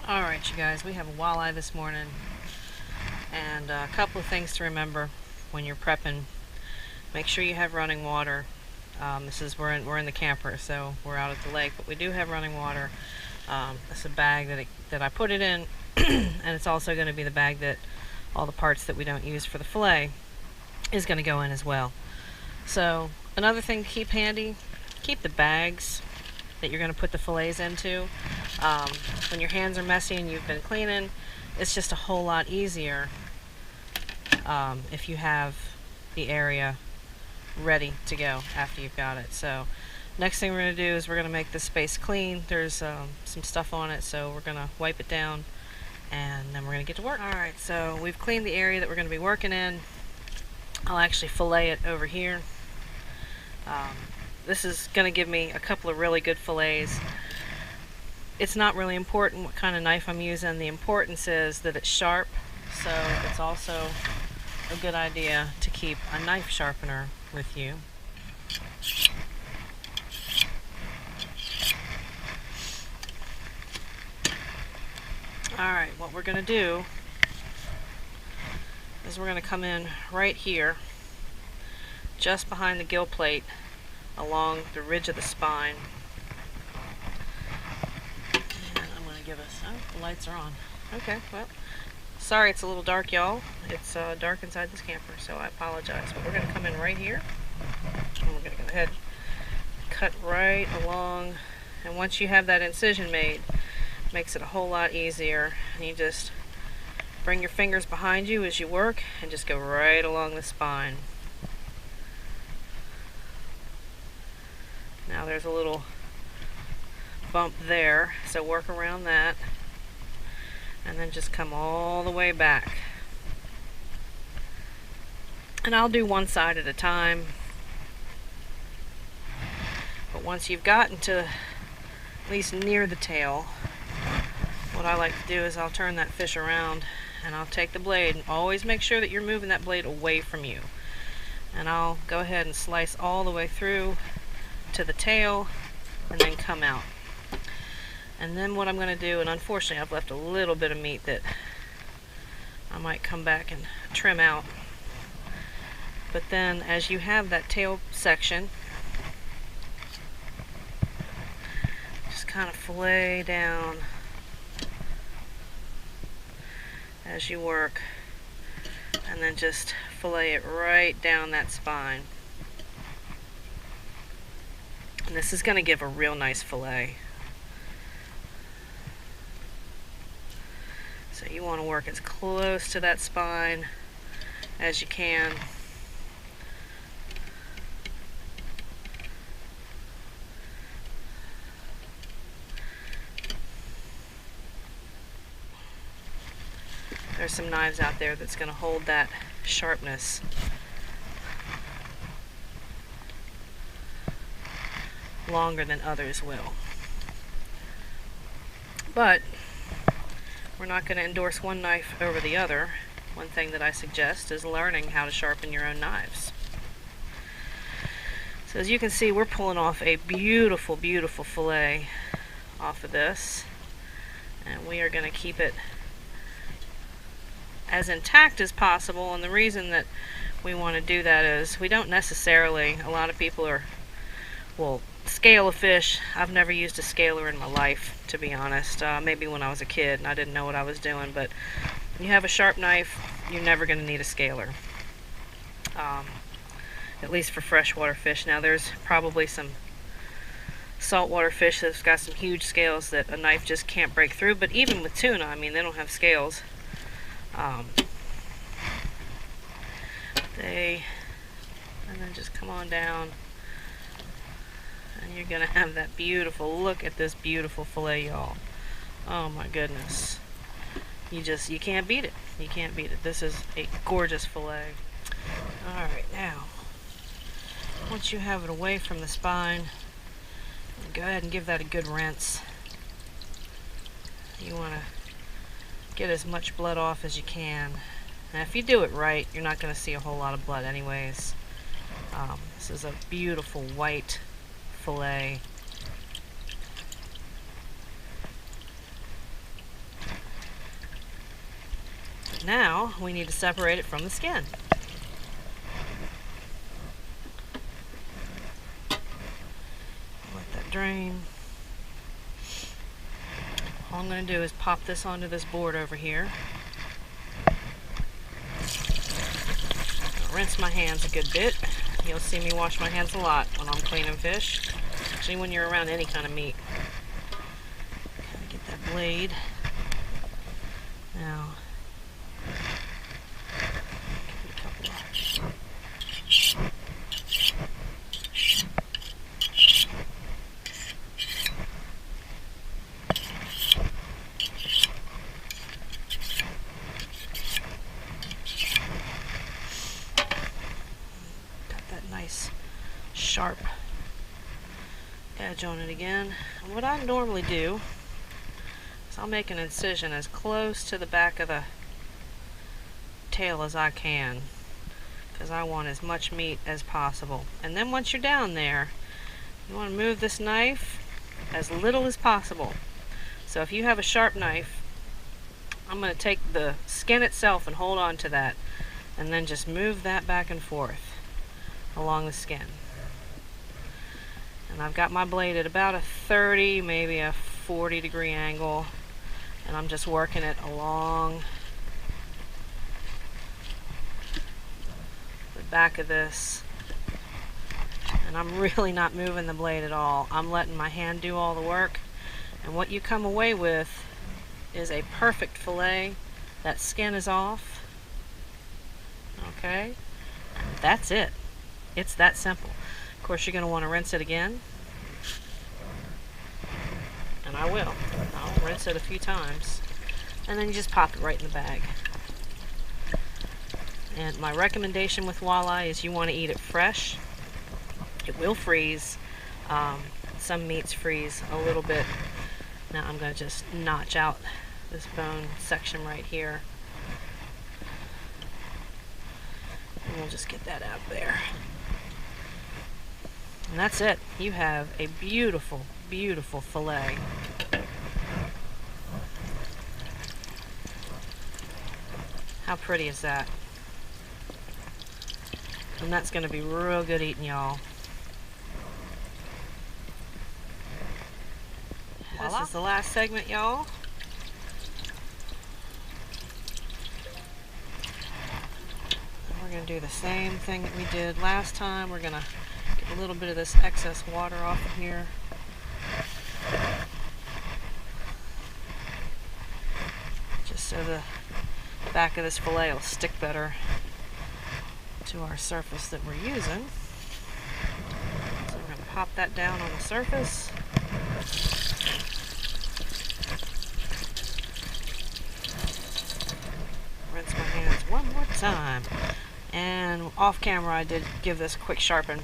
Alright, you guys, we have a walleye this morning, and a couple of things to remember when you're prepping. Make sure you have running water. We're in the camper, so we're out at the lake, but we do have running water. It's a bag that I put it in, and it's also going to be the bag that all the parts that we don't use for the fillet is going to go in as well. So another thing to keep handy, keep the bags that you're going to put the fillets into. When your hands are messy and you've been cleaning, it's just a whole lot easier if you have the area ready to go after you've got it. So next thing we're going to do is we're going to make this space clean. There's some stuff on it, so we're going to wipe it down and then we're going to get to work. Alright, so we've cleaned the area that we're going to be working in. I'll actually fillet it over here. This is going to give me a couple of really good fillets. It's not really important what kind of knife I'm using. The importance is that it's sharp, so it's also a good idea to keep a knife sharpener with you. Alright, what we're going to do is we're going to come in right here, just behind the gill plate, along the ridge of the spine. And I'm going to give us, oh, the lights are on. Okay, well, sorry it's a little dark, y'all. It's dark inside this camper, so I apologize. But we're going to come in right here, and we're going to go ahead and cut right along. And once you have that incision made, it makes it a whole lot easier. And you just bring your fingers behind you as you work, and just go right along the spine. Now there's a little bump there, so work around that and then just come all the way back. And I'll do one side at a time, but once you've gotten to at least near the tail, what I like to do is I'll turn that fish around and I'll take the blade, and always make sure that you're moving that blade away from you, and I'll go ahead and slice all the way through to the tail and then come out. And then what I'm going to do, and unfortunately I've left a little bit of meat that I might come back and trim out, but then as you have that tail section, just kind of fillet down as you work, and then just fillet it right down that spine. And this is going to give a real nice fillet. So you want to work as close to that spine as you can. There's some knives out there that's going to hold that sharpness. Longer than others will. But we're not going to endorse one knife over the other. One thing that I suggest is learning how to sharpen your own knives. So as you can see, we're pulling off a beautiful, beautiful fillet off of this, and we are going to keep it as intact as possible. And the reason that we want to do that is we don't necessarily, a lot of people will scale a fish. I've never used a scaler in my life, to be honest. Maybe when I was a kid and I didn't know what I was doing, but when you have a sharp knife, you're never going to need a scaler. At least for freshwater fish. Now there's probably some saltwater fish that's got some huge scales that a knife just can't break through, but even with tuna, I mean, they don't have scales. And then just come on down, and you're gonna have that beautiful, look at this beautiful fillet, y'all. Oh my goodness. You can't beat it. You can't beat it. This is a gorgeous fillet. Alright, now, once you have it away from the spine, go ahead and give that a good rinse. You want to get as much blood off as you can. Now if you do it right, you're not going to see a whole lot of blood anyways. This is a beautiful white fillet. Now we need to separate it from the skin. Let that drain. All I'm going to do is pop this onto this board over here. Rinse my hands a good bit. You'll see me wash my hands a lot when I'm cleaning fish, actually when you're around any kind of meat. Kind of get that blade. Now, give it a couple of nice sharp edge on it again. And what I normally do is I'll make an incision as close to the back of the tail as I can, because I want as much meat as possible. And then once you're down there, you want to move this knife as little as possible. So if you have a sharp knife, I'm going to take the skin itself and hold on to that, and then just move that back and forth along the skin. And I've got my blade at about a 30, maybe a 40-degree angle, and I'm just working it along the back of this. And I'm really not moving the blade at all. I'm letting my hand do all the work. And what you come away with is a perfect fillet. That skin is off. Okay? That's it. It's that simple. Of course, you're going to want to rinse it again. And I will. I'll rinse it a few times. And then you just pop it right in the bag. And my recommendation with walleye is you want to eat it fresh. It will freeze. Some meats freeze a little bit. Now I'm going to just notch out this bone section right here. And we'll just get that out there. And that's it. You have a beautiful, beautiful fillet. How pretty is that? And that's going to be real good eating, y'all. This is the last segment, y'all. We're going to do the same thing that we did last time. We're going to get a little bit of this excess water off of here. Just so the back of this fillet will stick better to our surface that we're using. So we're going to pop that down on the surface. Rinse my hands one more time. And off camera I did give this a quick sharpen.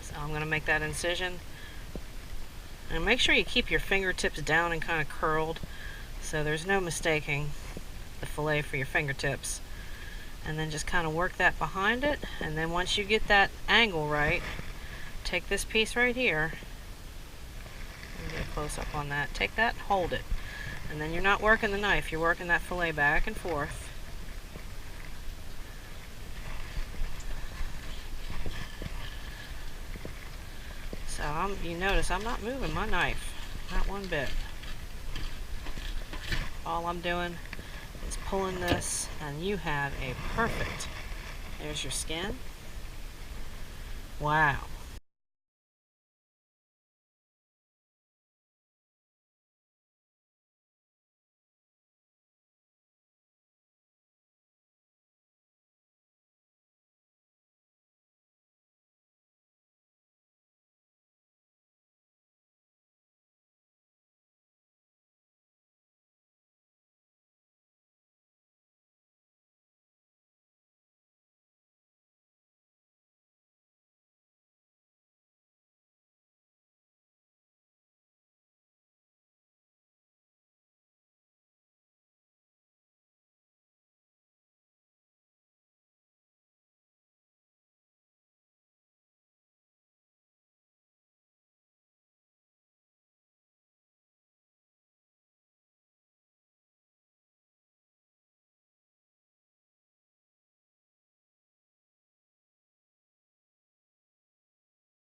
So I'm going to make that incision. And make sure you keep your fingertips down and kind of curled, so there's no mistaking the fillet for your fingertips. And then just kind of work that behind it. And then once you get that angle right, take this piece right here. Let me get a close up on that. Take that, hold it. And then you're not working the knife, you're working that fillet back and forth. So you notice I'm not moving my knife, not one bit. All I'm doing is pulling this, and you have a perfect, there's your skin. Wow.